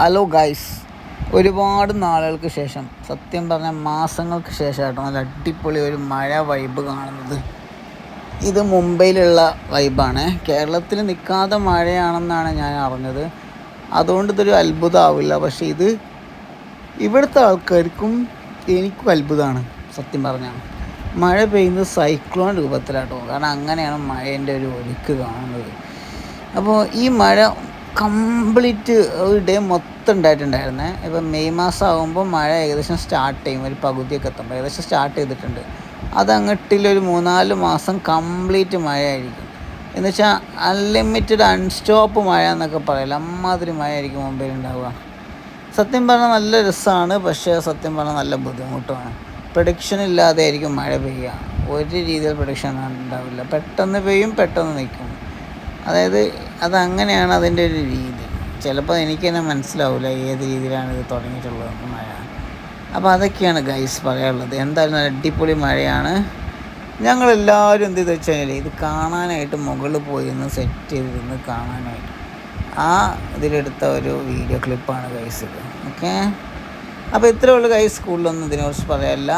Hello guys, ഒരുപാട് നാളുകൾക്ക് ശേഷം, സത്യം പറഞ്ഞാൽ മാസങ്ങൾക്ക് ശേഷമായിട്ടോ നല്ല അടിപൊളി ഒരു മഴ വൈബ് കാണുന്നത്. ഇത് മുംബൈയിലുള്ള വൈബാണ്. കേരളത്തിൽ നിൽക്കാതെ മഴയാണെന്നാണ് ഞാൻ അറിഞ്ഞത്. അതുകൊണ്ട് ഇതൊരു അത്ഭുതമാവില്ല. പക്ഷേ ഇത് ഇവിടുത്തെ ആൾക്കാർക്കും എനിക്കും അത്ഭുതമാണ് സത്യം പറഞ്ഞാൽ. മഴ പെയ്യുന്നത് സൈക്ലോൺ രൂപത്തിലാട്ടോ. കാരണം അങ്ങനെയാണ് മഴേൻ്റെ ഒരു ഒഴുക്ക് കാണുന്നത്. അപ്പോൾ ഈ മഴ കംപ്ലീറ്റ് ഒരു ഡേ മൊത്തം ഉണ്ടായിട്ടുണ്ടായിരുന്നേ. ഇപ്പം മെയ് മാസം ആകുമ്പോൾ മഴ ഏകദേശം സ്റ്റാർട്ട് ചെയ്യും, ഒരു പകുതിയൊക്കെ എത്തുമ്പോൾ ഏകദേശം സ്റ്റാർട്ട് ചെയ്തിട്ടുണ്ട്. അതങ്ങട്ടിലൊരു 3-4 മാസം കംപ്ലീറ്റ് മഴയായിരിക്കും. എന്ന് വെച്ചാൽ അൺലിമിറ്റഡ് അൺസ്റ്റോപ്പ് മഴ എന്നൊക്കെ പറയില്ല, അമ്മാതിരി മഴയായിരിക്കും മുംബൈയിൽ ഉണ്ടാവുക. സത്യം പറഞ്ഞാൽ നല്ല രസമാണ്, പക്ഷേ സത്യം പറഞ്ഞാൽ നല്ല ബുദ്ധിമുട്ടുമാണ്. പ്രൊഡിക്ഷൻ ഇല്ലാതെ ആയിരിക്കും മഴ പെയ്യുക. ഒരു രീതിയിൽ പ്രൊഡിക്ഷൻ ഉണ്ടാവില്ല. പെട്ടെന്ന് പെയ്യും, പെട്ടെന്ന് നിൽക്കും. അതായത് അതങ്ങനെയാണ് അതിൻ്റെ ഒരു രീതി. ചിലപ്പോൾ എനിക്ക് തന്നെ മനസ്സിലാവില്ല ഏത് രീതിയിലാണ് ഇത് തുടങ്ങിയിട്ടുള്ളത് മഴ. അപ്പോൾ അതൊക്കെയാണ് ഗൈസ് പറയാനുള്ളത്. എന്തായാലും നല്ല അടിപൊളി മഴയാണ്. ഞങ്ങളെല്ലാവരും എന്ത് ചെയ്ത് വെച്ചാൽ ഇത് കാണാനായിട്ട് മുകളിൽ പോയി ഒന്ന് സെറ്റ് ചെയ്തിരുന്ന് കാണാനായിട്ട് ആ ഇതിലെടുത്ത ഒരു വീഡിയോ ക്ലിപ്പാണ് ഗൈസ് ഇത്. ഓക്കെ, അപ്പോൾ ഇത്രയേ ഉള്ളൂ ഗൈസ്. സ്കൂളിലൊന്നും ഇതിനെക്കുറിച്ച് പറയാനില്ല.